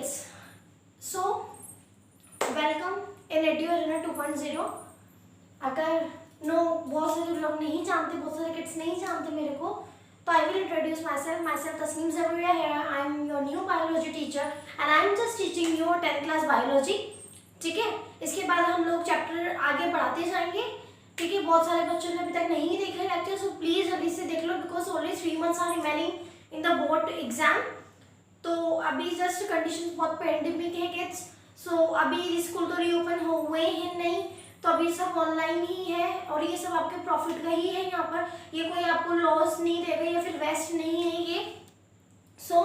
kids, so welcome in Edu Arena 2.0। अगर बहुत सारे लोग नहीं जानते, बहुत सारे किड्स नहीं जानते मेरे को, तो I will introduce myself Tasneem Zaruriya है। I am your new biology teacher and I am just teaching you 10th class biology. ठीक है, इसके बाद हम लोग चैप्टर आगे बढ़ाते जाएंगे। ठीक है, बहुत सारे बच्चों ने अभी तक नहीं देखे लेक्चर, सो प्लीज़ जल्दी से देख लो because only 3 months are remaining in the board exam. तो अभी जस्ट कंडीशन बहुत पेंडेमिक है किड्स, सो अभी स्कूल तो रीओपन हुए हैं नहीं, तो अभी सब ऑनलाइन ही है और ये सब आपके प्रॉफिट का ही है। यहाँ पर ये कोई आपको लॉस नहीं देगा या फिर वेस्ट नहीं है ये। So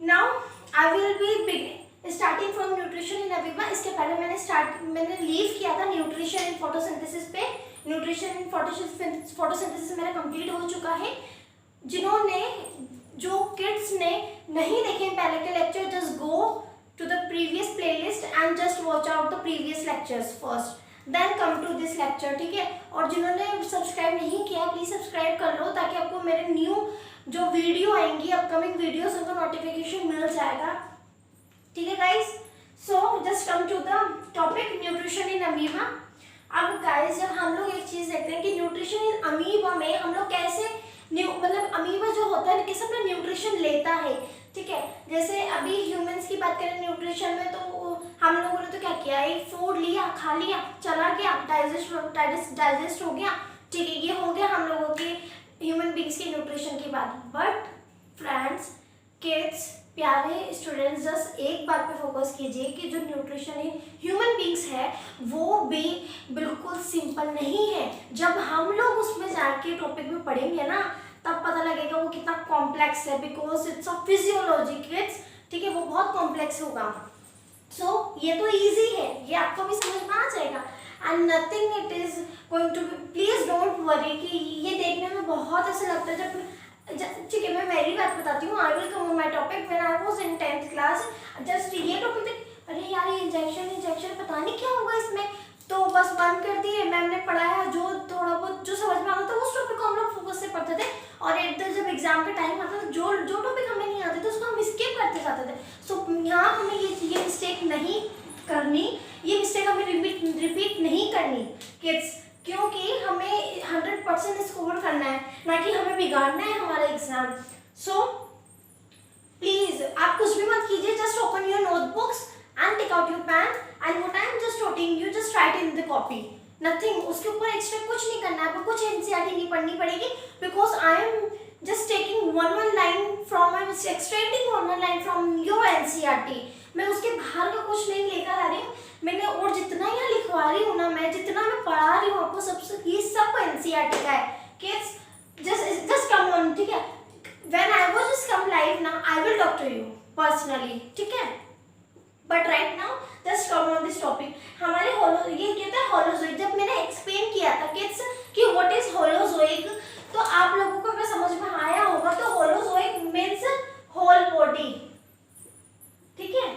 now I will be starting from nutrition in amoeba. इसके पहले मैंने लीव किया था न्यूट्रिशन इन फोटोसिंथेसिस पे। न्यूट्रिशन इन फोटोसिंथेसिस मेरा कंप्लीट हो चुका है। जो किड्स ने नहीं देखे पहले के lecture, just go to the previous playlist and just watch out the previous lectures first, then come to this lecture। ठीक है, और जिन्होंने सब्सक्राइब नहीं किया प्लीज सब्सक्राइब कर लो ताकि आपको मेरे न्यू जो वीडियो आएंगी, अपकमिंग वीडियोस, उनका नोटिफिकेशन मिल जाएगा। ठीक है guys, so just come to the topic nutrition in amoeba. अब गाइस, जब हम लोग एक चीज देखते हैं कि न्यूट्रिशन इन अमीबा में हम लोग कैसे मतलब अमीबा जो होता है किस अपना न्यूट्रिशन लेता है। ठीक है, जैसे अभी ह्यूमंस की बात करें न्यूट्रिशन में, तो हम लोगों ने तो क्या किया, एक फूड लिया, खा लिया, चला गया, डाइजेस्ट हो गया। ठीक है, ये हो गया हम लोगों के ह्यूमन बींग्स की न्यूट्रिशन की बात। बट फ्रेंड्स, किड्स, प्यारे स्टूडेंट्स, जस्ट एक बात पे फोकस कीजिए कि जो न्यूट्रिशन इन ह्यूमन बींग्स है वो भी बिल्कुल सिंपल नहीं है। जब हम लोग उसमें जाके टॉपिक में पढ़ेंगे ना, तब पता लगेगा वो कितना कॉम्प्लेक्स है, because it's a physiology kids. ठीक है, वो बहुत कॉम्प्लेक्स होगा। सो ये तो इजी है, ये आपको भी समझ में आ जाएगा and nothing it is going to be, please don't worry कि ये देखने में बहुत ऐसा लगता है। जब ठीक है, मैं मेरी बात बताती हूँ। I will come on my topic when I was in 10th class. Just ये टॉपिक, अरे यार ये इंजेक्शन पता नहीं क्या होगा इसमें, तो बस बंद कर दिए। मैम ने पढ़ाया, जो थोड़ा बहुत जो समझ में आता था उस टॉपिक को हम लोग फोकस से पढ़ते थे, और जब एग्जाम का टाइम आता था जो टॉपिक हमें नहीं आते थे उसको हम स्किप करते जाते थे। सो यहाँ हमें ये मिस्टेक नहीं करनी, ये मिस्टेक हमें रिपीट नहीं करनी किड्स, क्योंकि हमें 100% स्कोर करना है, ना कि हमें बिगाड़ना है हमारा एग्जाम। सो प्लीज आप कुछ भी मत कीजिए, just open your notebooks and take out your pen and what I am just noting you just write in the copy, nothing। उसके ऊपर एक्स्ट्रा कुछ नहीं करना है, आपको कुछ एनसीईआरटी नहीं पढ़नी पड़ेगी, because I am just taking one line from, I am extracting one line from your NCERT। मैं उसके बाहर का कुछ नहीं लेकर आ रही हूँ, मैंने और जितना यहाँ लिखवा रही हूँ ना, मैं जितना मैं पढ़ा रही हूँ आपको सबसे, ये सब NCERT का है किड्स। just come on, ठीक है। when I was just come live now I will talk to you personally, ठीक है। But right now just come on this topic. हमारे ये कहता है होलोजोइक। जब मैंने एक्सप्लेन किया था किड्स कि व्हाट इज होलोजोइक, तो आप लोगों को अगर समझ में आया होगा तो होलोजोइक मींस होल बॉडी। ठीक है,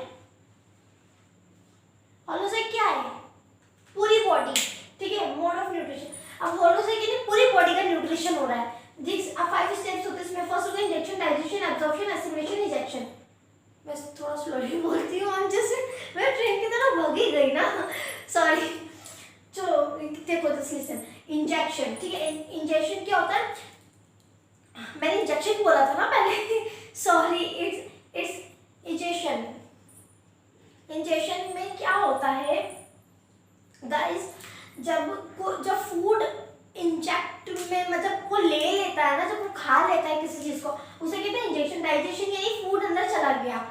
होलोजोइक क्या है, पूरी बॉडी। ठीक है, मोड ऑफ न्यूट्रिशन। अब होलोजोइक यानी पूरी बॉडी का न्यूट्रिशन हो रहा है। अब 5 स्टेप्स होते हैं इसमें। फर्स्ट होता है injection, digestion, absorption, assimilation, ejection. मैं थोड़ा स्लोली बोलती हूँ, मैं ट्रेन की तरह भाग ही गई ना, सॉरी। चलो देखो दिस लिसन, इंजेक्शन। ठीक है, इंजेक्शन क्या होता है, मैंने इंजेक्शन बोला था ना पहले, सॉरी, इट्स इंजेक्शन। इंजेक्शन में क्या होता है गाइस, जब फूड इंजेक्ट में मतलब वो ले लेता है ना, जब वो खा लेता है किसी चीज को, उसे कहते हैं इंजेक्शन। डाइजेशन यानी फूड अंदर चला गया,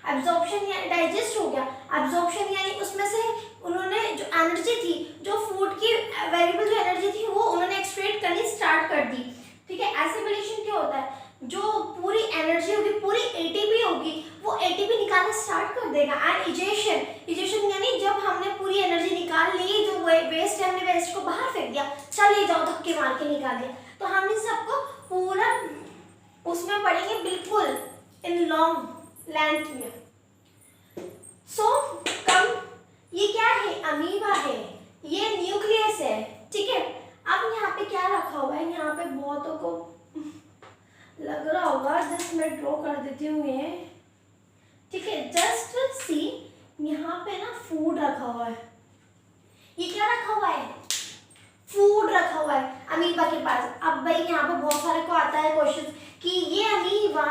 एब्जॉर्प्शन यानी डाइजेस्ट हो गया, एब्जॉर्प्शन यानी उसमें से उन्होंने जो एनर्जी थी, जो फूड की वेरिएबल जो एनर्जी थी वो उन्होंने एक्सट्रैक्ट करनी स्टार्ट कर दी। ठीक है, एसिमिलेशन क्या होता है, जो पूरी एनर्जी होगी, पूरी एटीपी होगी, वो एटीपी निकालना स्टार्ट कर देगा। एंड इजेशन यानी जब हमने पूरी एनर्जी निकाल ली, जो वेस्ट है हमने वेस्ट को बाहर फेंक दिया, चलिए जाओ धक्के मार के निकाल दिया। तो हम इन सबको पूरा उसमें पढ़ेंगे बिल्कुल इन लॉन्ग लेंथ में। सो ये क्या है, अमीबा है, ये न्यूक्लियस है। ठीक है, अब यहाँ पे क्या रखा हुआ है, यहाँ पे बहुतों को लग रहा होगा, जस्ट मैं ड्रॉ कर देती हूँ ये। ठीक है, जस्ट रखा हुआ है, ये क्या रखा हुआ है, फूड रखा हुआ है अमीबा के पास। अब भाई यहाँ पे बहुत सारे को आता है क्वेश्चन कि ये अमीबा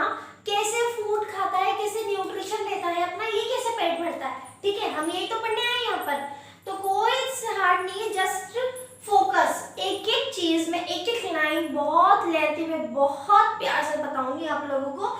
कैसे फूड खाता है, कैसे न्यूट्रिशन लेता है अपना, ये कैसे पेट भरता है, ठीक है, हम यही तो पढ़ने आए यहाँ पर। तो कोई हार्ड नहीं है, जस्ट फोकस, एक एक चीज में एक एक लाइन बहुत लेंथी में बहुत प्यार से बताऊंगी आप लोगों को,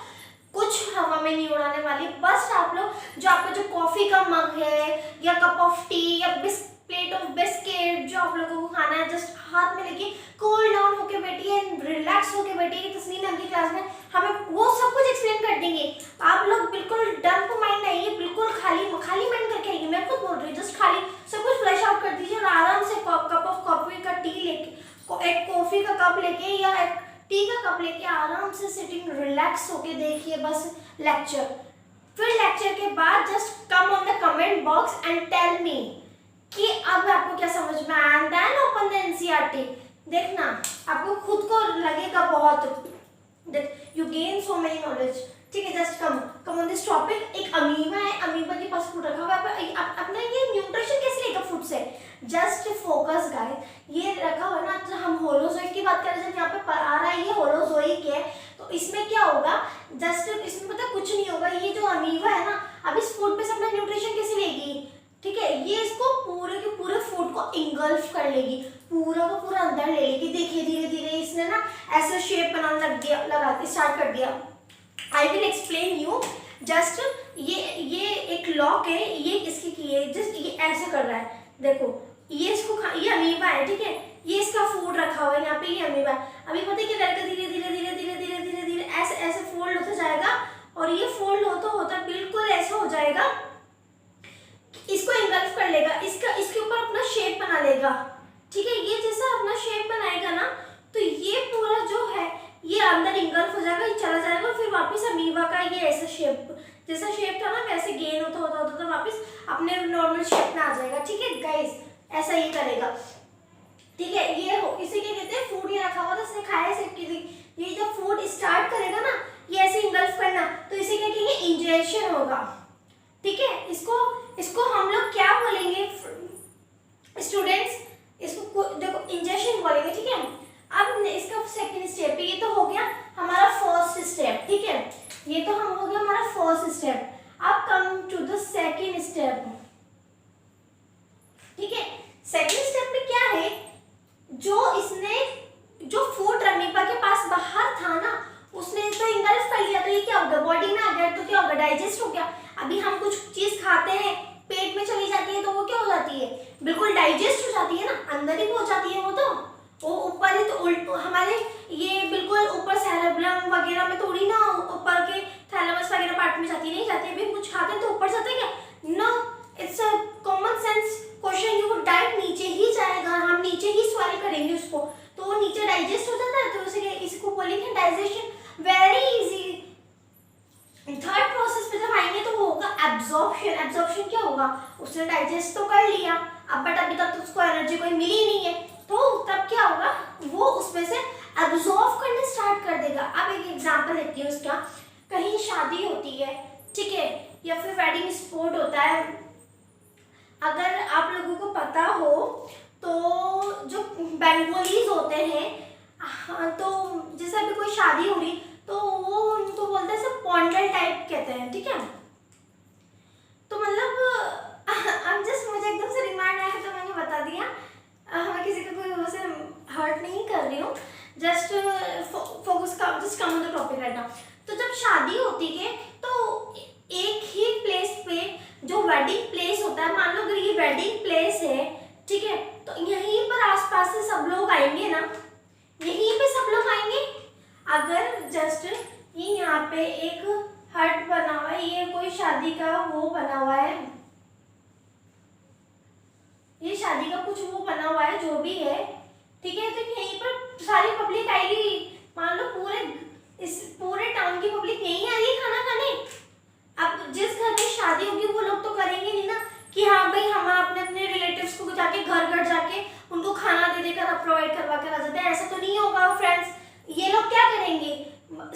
कुछ हवा में नहीं उड़ाने वाली। बस आप लोग जो आपका जो कॉफी का मग है या कप ऑफ टी या प्लेट ऑफ बिस्किट जो आप लोगों को खाना है, जस्ट हाथ में लेके कूल डाउन होके बैठिए, रिलैक्स होके बैठिए। तस्नीम मैम की क्लास में हमें वो सब कुछ एक्सप्लेन कर देंगे। आप लोग बिल्कुल डंप माइंड आइए, बिल्कुल खाली खाली माइंड करके आइए, मैं खुद बोल रही हूँ, जस्ट खाली सब कुछ फ्लैश आउट कर दीजिए और आराम से कप ऑफ कॉफी का टी लेके, एक कॉफी का कप लेके या एक टी का कप लेके आराम से सिटिंग रिलैक्स होके देखिए बस लेक्चर। फिर लेक्चर के बाद just come on the comment box and tell me कि अब आपको क्या समझ में आया, and then open the NCERT. देखना आपको खुद को लगेगा बहुत, you gain so many knowledge, ठीक है। Just come on this topic. एक अमीबा है, अमीबा के पास फूड रखा हुआ है, अपना ये न्यूट्रिशन कैसे लेगा फूड से, जस्ट फोकस गाइस। ये रखा हुआ ना, तो हम होलोजोइक की बात करें, जब यहाँ पे आ रहा है ये होलोजोइक है, तो इसमें क्या होगा, जस्ट इसमें पता कुछ नहीं होगा। ये जो अमीबा है ना, अब इस फूड पे से अपना न्यूट्रिशन कैसे लेगी, ठीक है, ये इसको पूरे के पूरे फूड को इंगल्फ कर लेगी, पूरा का पूरा अंदर ले लेगी। देखिए धीरे धीरे इसने ना ऐसा शेप बनाने लगा स्टार्ट कर दिया। आई विल एक्सप्लेन यू। जस्ट ये एक लॉक है, ये इसकी की है, जस्ट ये ऐसे कर रहा है, देखो ये इसको ये अमीबा है, ठीक है, ये इसका फूड रखा हुआ है यहाँ पे, ये अमीबा। अभी पता है क्या करेगा, धीरे धीरे धीरे धीरे धीरे धीरे धीरे ऐसे ऐसे फोल्ड होता जाएगा, और ये फोल्ड होता होता बिल्कुल ऐसा हो जाएगा, इसको इंगल्फ कर लेगा, इसके ऊपर अपना शेप बना लेगा, ठीक है। ये जैसा अपना शेप बनाएगा ना, तो ये पूरा जो है ये अंदर इंगल्फ हो जाएगा, ये चला जाएगा, फिर वापस अमीबा का ये ऐसा शेप, जैसा शेप था ना वैसे गेन होता होता होता वापस अपने नॉर्मल शेप में आ जाएगा, ठीक है गाइस, ऐसा ये करेगा, ठीक है। ये इसे क्या कहते हैं, फूड ये रखा हुआ था, इसने खाया सिर्फ की, ये जब फूड स्टार्ट करेगा ना ये ऐसे इंगल्फ करना, तो इसे क्या कहेंगे, इंजेक्शन होगा, ठीक है। इसको हम लोग क्या बोलेंगे स्टूडेंट्स, इसको देखो इंजेक्शन बोलेंगे, ठीक है। अब इसका सेकंड स्टेप, ये तो हो गया हमारा फर्स्ट स्टेप, ठीक है, ये तो हम हो गया हमारा फर्स्ट स्टेप। अब come to the second step, ठीक है। सेकंड स्टेप में क्या है, जो फूड अमीबा के पास बाहर था ना, उसने तो इंगल्फ कर लिया, तो ये क्या होगा, बॉडी में आ गया, तो क्या होगा, डाइजेस्ट हो गया। अभी हम कुछ चीज खाते हैं, पेट में चली जाती है, तो वो क्या हो जाती है, बिल्कुल डाइजेस्ट हो जाती है ना, अंदर ही पहुंच जाती है वो ऊपर ही, तो हमारे ये बिल्कुल ऊपर सेरेब्रम वगैरह में थोड़ी ना, ऊपर के थैलेमस वगैरह पार्ट में जाती नहीं जाती है। अभी कुछ खाते हैं तो ऊपर जाता है क्या, no, it's a common sense question, ये डायरेक्ट नीचे ही जाएगा, हम नीचे ही स्वेल करेंगे उसको, तो वो नीचे डाइजेस्ट हो जाता है, तो उसे इसको बोलेंगे digestion, very easy. Third process पे जब आएंगे तो वो होगा एब्जॉर्प्शन। एब्जॉर्प्शन क्या होगा, उसने डाइजेस्ट तो कर लिया, अब बट अभी तक तो उसको एनर्जी कोई मिली नहीं है, तो तब क्या होगा, वो उसमें से एब्जॉर्ब करना स्टार्ट कर देगा। अब एक एग्जांपल देती हूँ उसका, कहीं शादी होती है, ठीक है, या फिर वेडिंग स्पॉट होता है, अगर आप लोगों को पता हो तो जो बंगालीज होते हैं, तो जैसे अभी कोई शादी हो रही, तो वो उनको बोलते हैं सब पॉन्डल टाइप कहते हैं, ठीक है। तो मतलब अब जस्ट मुझे एकदम से रिमाइंड आया तो मैंने बता दिया, मैं किसी का कोई वैसे हर्ट नहीं कर रही हूँ, जस्ट फोकस का, just come on the topic right now. तो जब शादी होती है तो एक ही प्लेस पे जो वेडिंग प्लेस होता है, मान लो अगर ये वेडिंग प्लेस है, ठीक है, तो यहीं पर आसपास से सब लोग आएंगे ना, यहीं पे सब लोग आएंगे। अगर जस्ट ये यहाँ पे एक हट बना हुआ है, ये कोई शादी का वो बना हुआ है, ये शादी का कुछ वो बना हुआ है जो भी है, ठीक है, तो यहीं पर सारी पब्लिक आएगी, मान लो पूरे टाउन की पब्लिक यहीं आ रही है खाना खाने। अब जिस घर में शादी होगी वो लोग तो करेंगे नहीं ना कि हाँ भाई हम अपने अपने रिलेटिव्स को जाके घर जाके उनको खाना दे देकर प्रोवाइड करवा कर आ जाते हैं, ऐसा तो नहीं होगा फ्रेंड्स। ये लोग क्या करेंगे,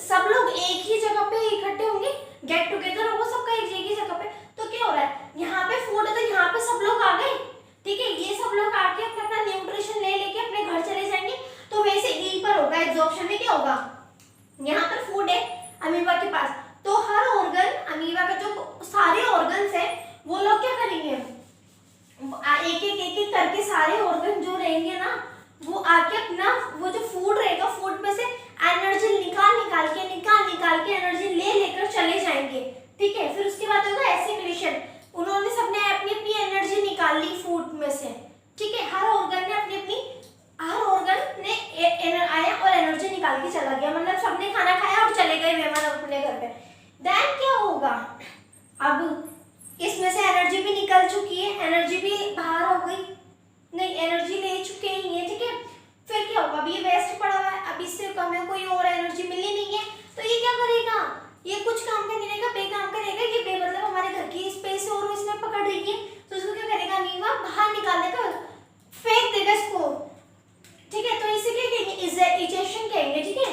सब लोग एक ही जगह पे इकट्ठे होंगे, गेट टुगेदर होगा सबका एक ही जगह पे। तो क्या हो रहा है, यहाँ पे फूड है तो यहाँ पे सब लोग आ होगा? अब इसमें से एनर्जी भी निकल चुकी है, एनर्जी भी बाहर हो गई, नहीं एनर्जी ले चुके ही है, ठीक है। फिर क्या होगा? अब ये वेस्ट पड़ा हुआ है, अब इससे हमें कोई और एनर्जी मिलनी नहीं है, तो ये क्या करेगा? ये कुछ काम का नहीं रहेगा, बेकाम करेगा। ये बे मतलब हमारे घर की स्पेस और इसमें पकड़ रही है, तो इसको क्या करेगा? नीवा बाहर निकाल देगा, फेंक देगा इसको, ठीक है। तो इसे क्या कहेंगे? इजेक्शन कहेंगे, ठीक है।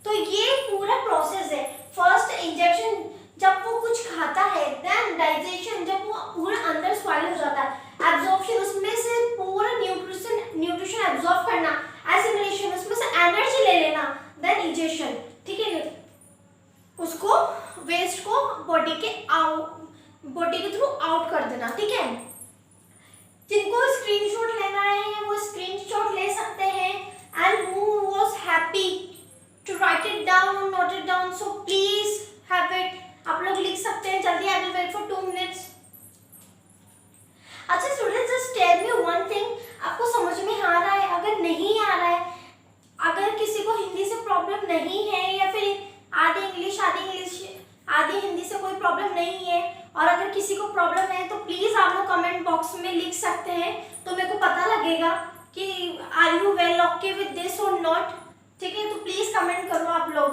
तो ये पूरा प्रोसेस है। फर्स्ट इंजेक्शन जब वो कुछ खाता है, देन डाइजेशन जब वो पूरा अंदर स्वाइल हो जाता है, एब्जॉर्प्शन उसमें से पूरा न्यूट्रिशन एब्जॉर्ब करना, एसिमिलेशन उसमें से एनर्जी ले लेना, देन इजेक्शन, ठीक है। उसको वेस्ट को बॉडी के थ्रू आउट कर देना, ठीक है। जिनको स्क्रीनशॉट लेना है वो स्क्रीनशॉट ले सकते हैं, and who was happy to write it down और note it down, so please have it. आप लोग लिख सकते हैं जल्दी। I will wait for 2 minutes. अच्छा students, just tell me one thing, आपको समझ में आ रहा है? अगर नहीं आ रहा है, अगर किसी को हिंदी से प्रॉब्लम नहीं है, या फिर आधी इंग्लिश आधी हिंदी से कोई प्रॉब्लम नहीं है, और अगर किसी को प्रॉब्लम है, तो प्लीज आप लोग कमेंट बॉक्स में लिख सकते हैं, तो मेरे को पता लगेगा कि are you well okay with this और नॉट, ठीक है। तो प्लीज कमेंट करो आप लोग।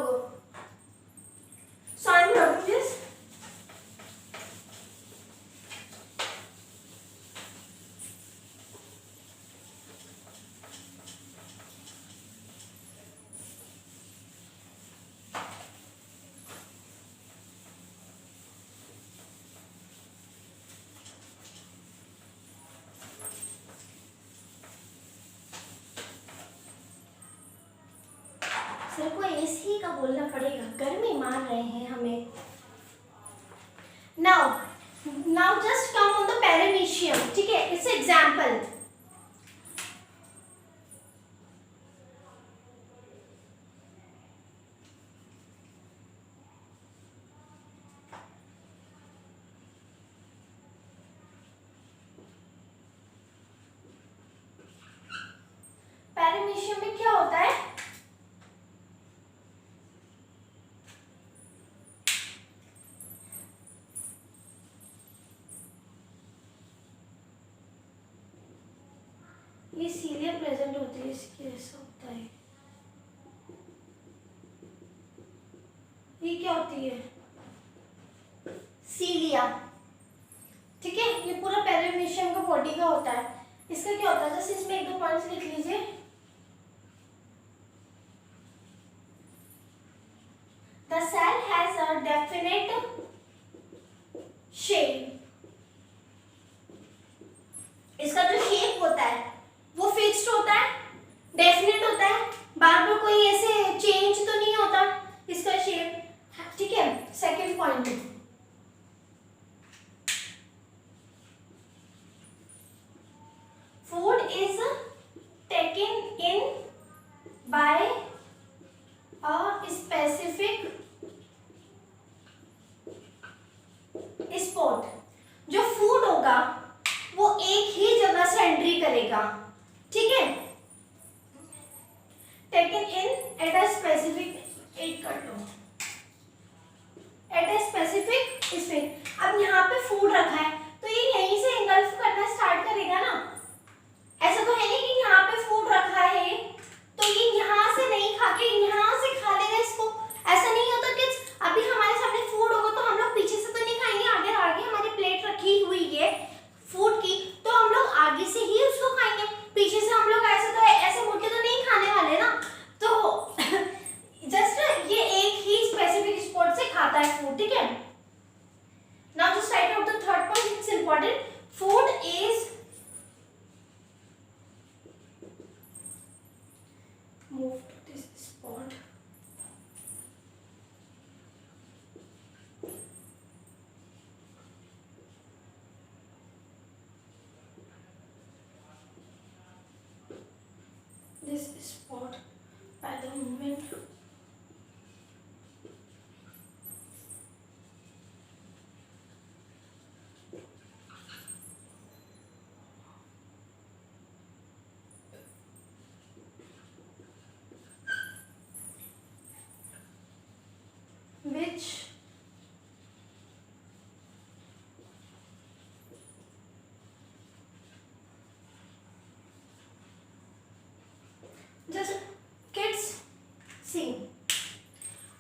So I am doing this. Sir को एसी का बोलना पड़ेगा, गर्मी मार रहे हैं हमें। Now just come on the paramecium, ठीक है। It's example. पैरामीशियम में क्या होता है? ये सीलिया प्रेजेंट होती है, इसकी ऐसा होता है। ये क्या होती है? सीलिया, ठीक है। ये पूरा पैरामीशियम का बॉडी का होता है। इसका क्या होता है? जैसे इसमें 1-2 पॉइंट्स लिख लीजिए। The cell has a definite shape. इसका जो शेप होता है वो फिक्स्ड होता है, डेफिनेट होता है, बार बार कोई ऐसे चेंज तो नहीं होता इसका शेप, ठीक है। Second point, food is taken in by a specific spot. जो फूड होगा वो एक ही जगह से एंट्री करेगा, ठीक है। Taken in at a specific, एक कर लो, एट अ स्पेसिफिक स्पेस। अब यहाँ पे फूड रखा है, तो ये यहीं से इंगल्फ करना स्टार्ट करेगा ना। ऐसा तो है नहीं कि यहाँ पे फूड रखा है तो ये यहाँ से नहीं खा के यहाँ से खा लेगा इसको, ऐसा नहीं होता कि अभी हमारे सामने फूड होगा तो हम लोग पीछे से तो नहीं खाएंगे, आगे आगे हमारी प्लेट रखी हुई है फूड की, तो हम लोग आगे से ही उसको खाएंगे, पीछे से हम लोग ऐसे मुड़ के तो नहीं खाने वाले ना। तो जस्ट ये एक ही स्पेसिफिक स्पॉट से खाता है फूड, ठीक है। Now just right out the third point, it's important. Food is move to this spot. This spot by the movement. Which Just kids see.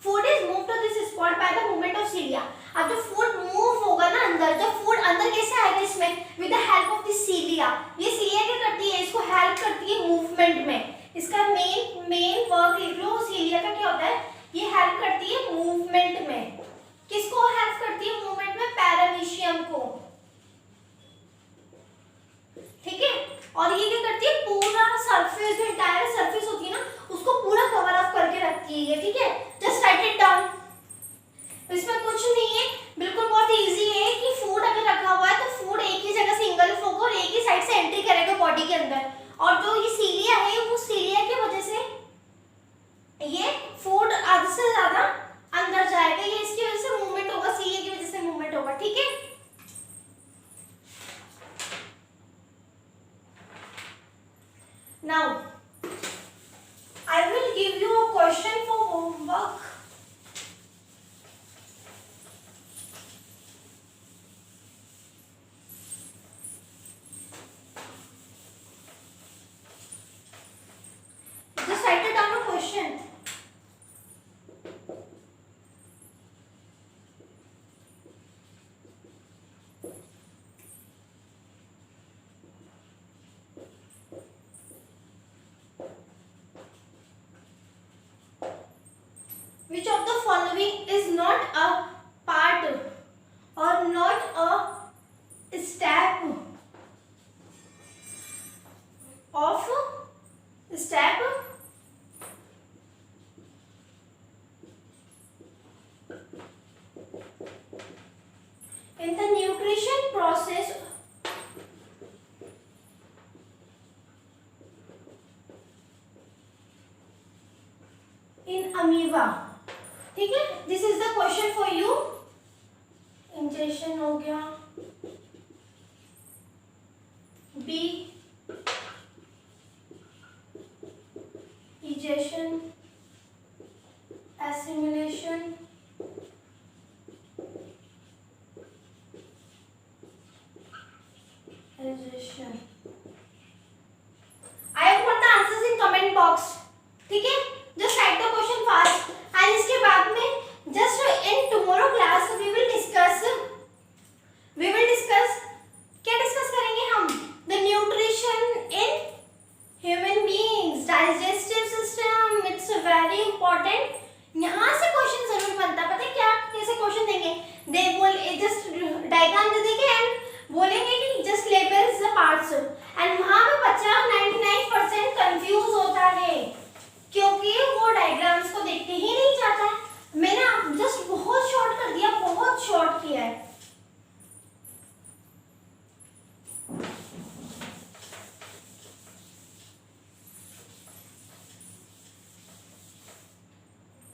Food is moved to this spot by the movement of cilia. अब जो food move होगा ना अंदर, जब food अंदर कैसे आएगा इसमें, with the help of this cilia. ये सीलिया क्या करती है, इसको हेल्प करती है मूवमेंट में. इसका मेन वर्क लिख लो, सीलिया का क्या होता है, ये हेल्प करती है मूवमेंट में. किसको हेल्प करती है मूवमेंट में, पैरामीशियम को. ठीक है. और ये क्या करती है, पूरा सरफेस, जो इंटायर सरफेस होती है ना, उसको पूरा कवर अप करके रखती है. ठीक है. Just right it down. इसमें कुछ नहीं है, बिल्कुल बहुत इजी है कि फूड अगर रखा हुआ है तो फूड एक ही जगह सिंगल होगा और एक ही साइड से एंट्री करेगा बॉडी के अंदर. और जो ये सीलिया है, वो सीलिया की वजह से ये फूड आधे से ज्यादा अंदर जाएगा. ये इसकी वजह से मूवमेंट होगा, सीलिया की वजह से मूवमेंट होगा. ठीक है. Now I will give you a question for homework. Just write it down a question. Which of the following is not a part or not a step of step in the nutrition process in amoeba. ठीक है. This is the question for you. Ingestion हो गया, digestion, assimilation, egestion. I have put the answers in comment box. ठीक है. Just write the question fast. And इसके बाद में just in tomorrow class we will discuss क्या discuss करेंगे हम, the nutrition in human beings, digestive system. It's very important. यहाँ से क्वेश्चन जरूर बनता है. पता है क्या, कैसे क्वेश्चन देंगे, दे बोल जस्ट डायग्राम दे देंगे एंड बोलेंगे कि just labels the parts. And वहां पे बच्चा 99% कंफ्यूज होता है क्योंकि वो डायग्राम्स को देखते ही नहीं चाहता है. मैंने जस्ट बहुत शॉर्ट कर दिया, बहुत शॉर्ट किया है.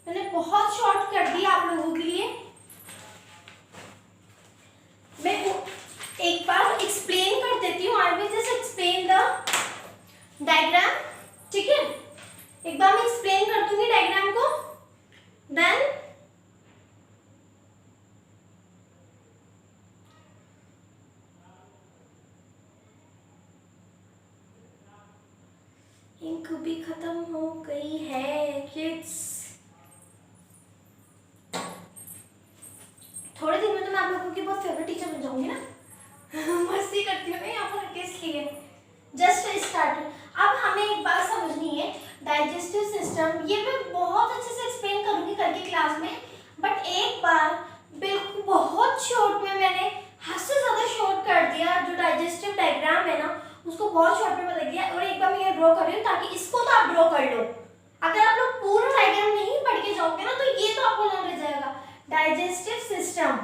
मैंने बहुत शॉर्ट कर दिया आप लोगों के लिए. मैं एक बार एक्सप्लेन कर देती हूँ. I will just explain the diagram. ठीक है. एक बार मैं एक्सप्लेन कर दूंगी डायग्राम को. देन इंक भी खत्म हो गई है किड्स. थोड़े दिन में तो मैं आप लोगों की बहुत फेवरेट टीचर बन जाऊंगी ना. मस्ती करती हूँ मैं यहाँ पर इसलिए. Just start. अब हमें एक बात समझनी है, डाइजेस्टिव सिस्टम. ये मैं बहुत अच्छे से एक्सप्लेन करूंगी कल की क्लास में, बट एक बार बिल्कुल बहुत शॉर्ट में मैंने हद से ज्यादा शॉर्ट कर दिया. जो डाइजेस्टिव डायग्राम है ना, उसको बहुत शॉर्ट में बता दिया. और एक बार मैं ये ड्रॉ कर रही हूँ ताकि इसको तो आप ड्रॉ कर लो. अगर आप लोग पूरा डायग्राम नहीं पढ़ के जाओगे ना, तो ये तो आपको याद रह जाएगा, डाइजेस्टिव सिस्टम.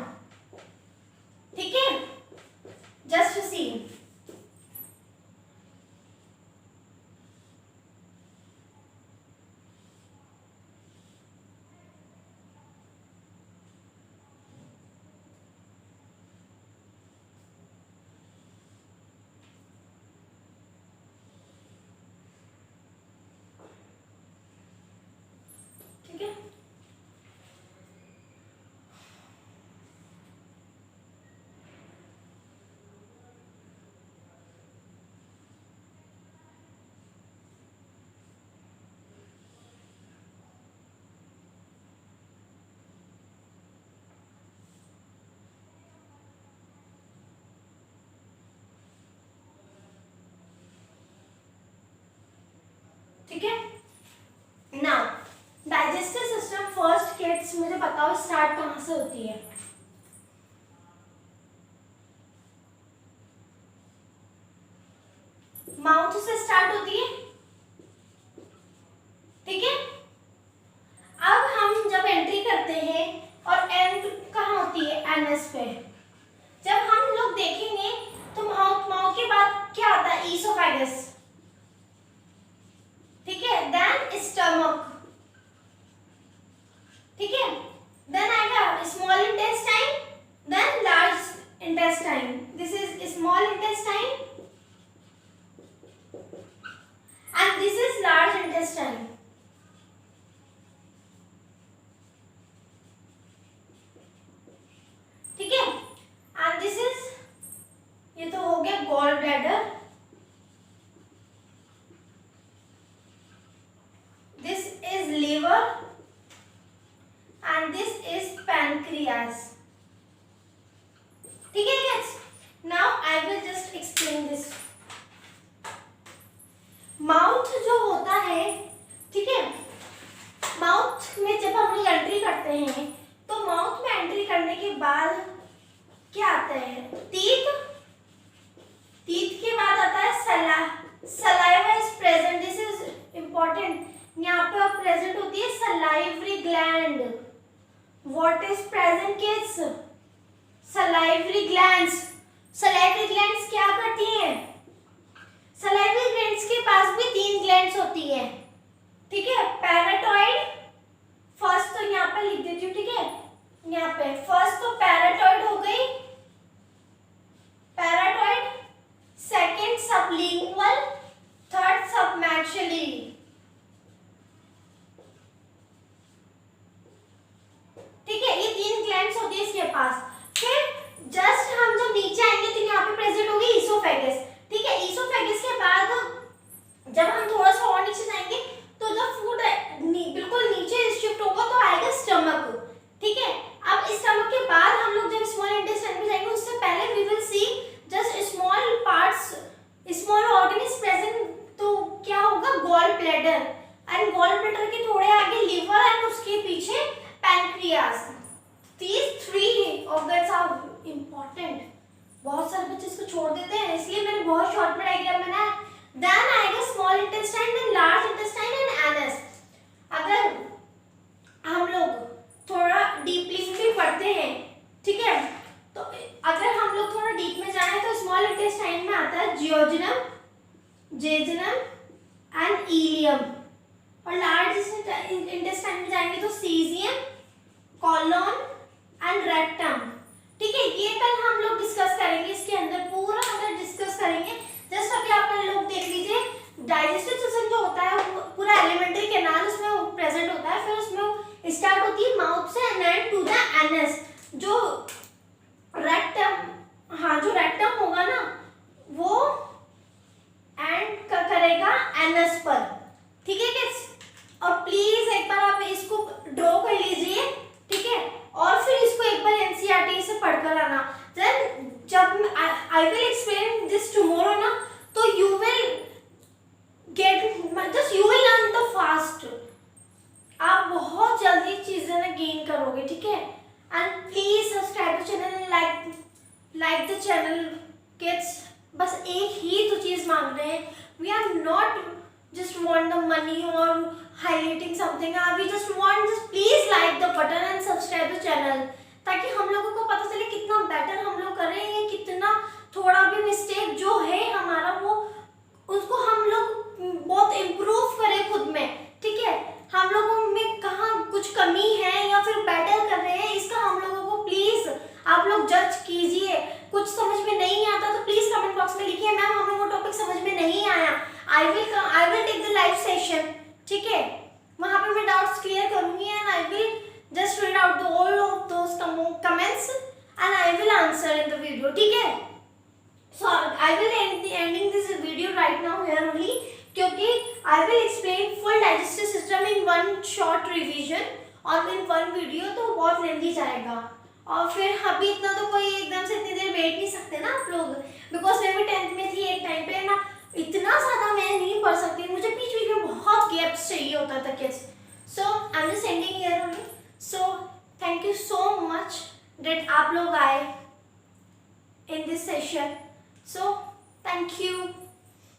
ठीक है. Just see. ठीक है. ठीक है। Now digestive system first kids मुझे बताओ स्टार्ट कहाँ से होती है? माउथ से स्टार्ट होती है, ठीक है। अब हम जब एंट्री करते हैं और एंड कहाँ होती है? एनएस पे। जब हम लोग देखेंगे तो माउथ के बाद क्या आता है? ईसोफेगस, ठीक है। देन स्टमक, ठीक है। देन आएगा small intestine, then large intestine. This is small intestine and this is large intestine, ठीक है। and this is, ये तो हो गया gall bladder, this is liver and this is pancreas, ठीक है guys। now I will just explain this। Mouth जो होता है, ठीक है, माउथ में जब हम लोग एंट्री करते हैं तो माउथ में एंट्री करने के बाद क्या आता है? टीथ, टीथ के बाद आता है saliva is present, this is important. यहाँ पे प्रेजेंट होती है salivary gland. What is present kids? Salivary glands. Salivary glands क्या करती हैं? सलाइवरी ग्लैंड्स के पास भी 3 ग्लैंड्स होती है, ठीक है। पैराटॉइड, फर्स्ट तो यहाँ पे लिख देती हूँ, ठीक है। यहाँ पे फर्स्ट तो पैराटॉइड हो गई, पैराटॉइड। सेकंड सबलिंगुअल, थर्ड सबमैक्सिलरी, ठीक है। ये 3 ग्लैंड्स होती है इसके पास। फिर जस्ट हम जब नीचे आएंगे तो यहाँ पे प्रेजेंट होगी ईसोफेगस, ठीक है। ईसोफेगस के बाद जब हम थोड़ा सा और नीचे जाएंगे तो जब फूड बिल्कुल नीचे शिफ्ट होगा तो आएगा स्टमक, ठीक है। अब स्टमक के बाद हम लोग जब स्मॉल इंटेस्टाइन में जाएंगे उससे पहले we will see just small parts, small organ is present. तो क्या होगा? Gall bladder, and gall bladder के थोड़े आगे लिवर एंड उसके पीछे pancreas. These 3 organs are important। बहुत सारे बच्चे इसको छोड़ देते हैं, इसलिए मैंने बहुत शॉर्ट में डायग्राम बनाया। देन आएगा small intestine, then large intestine and anus. अगर हम लोग थोड़ा डीपली भी पढ़ते हैं, ठीक है, तो अगर हम लोग थोड़ा डीप में जाएं तो स्मॉल इंटेस्टाइन में आता है जियोजिनम, जेजुनम एंड इलियम। और लार्ज इंटेस्टाइन में जाएंगे तो सीजियम, कॉलोन एंड रेक्टम, ठीक है। ये कल हम लोग डिस्कस करेंगे, इसके अंदर पूरा हम डिस्कस करेंगे। जस्ट अभी आप लोग देख लीजिए, डाइजेस्टिव सिस्टम जो होता है वो पूरा एलिमेंट्री कैनाल उसमें प्रेजेंट होता है। फिर उसमें स्टार्ट होती है माउथ से and and to the anus. जो रेक्टम, हाँ, जो रेक्टम होगा ना वो एंड करेगा एनस पर, ठीक है किड्स। और प्लीज एक बार आप इसको ड्रॉ कर लीजिए, ठीक है, और फिर इसको एक बार एनसीईआरटी से पढ़कर आना। देन जब I will explain this tomorrow ना, तो you will get, just you will learn the fast. आप बहुत जल्दी चीजें ना गेन करोगे, ठीक है। And please subscribe the channel, like the channel kids. बस एक ही तो चीज मांग रहे हैं, we are not just want the money or highlighting something, we just want, just please like the button and subscribe the channel, ताकि हम लोगों को पता चले कितना बेटर हम लोग कर रहे हैं, कितना थोड़ा भी मिस्टेक जो है हमारा वो उसको हम लोग बहुत इम्प्रूव करें खुद में, ठीक है। हम लोगों में कहाँ कुछ कमी है या फिर बेटर कर रहे हैं, इसका हम लोगों को प्लीज आप लोग जज कीजिए। कुछ समझ में नहीं आता तो प्लीज कमेंट बॉक्स में लिखिए, मैम हमें वो टॉपिक समझ में नहीं आया, I will take the live session, ठीक है। वहाँ पे मैं डाउट्स क्लियर करूँगी and I will just read out all of those comments and I will answer in the video, ठीक है। So I will ending this video right now here only, क्योंकि I will explain full digestive system in one short revision और in one video, तो बहुत लेंदी जाएगा। और फिर अभी इतना तो कोई एकदम से इतनी देर बैठ नहीं सकते ना आप लोग, बिकॉज मैं भी 10th में थी एक टाइम पे ना, इतना ज़्यादा मैं नहीं पढ़ सकती, मुझे बीच बीच में बहुत I'm just ending here only. So thank you so much that आप लोग आए in this session. So thank you.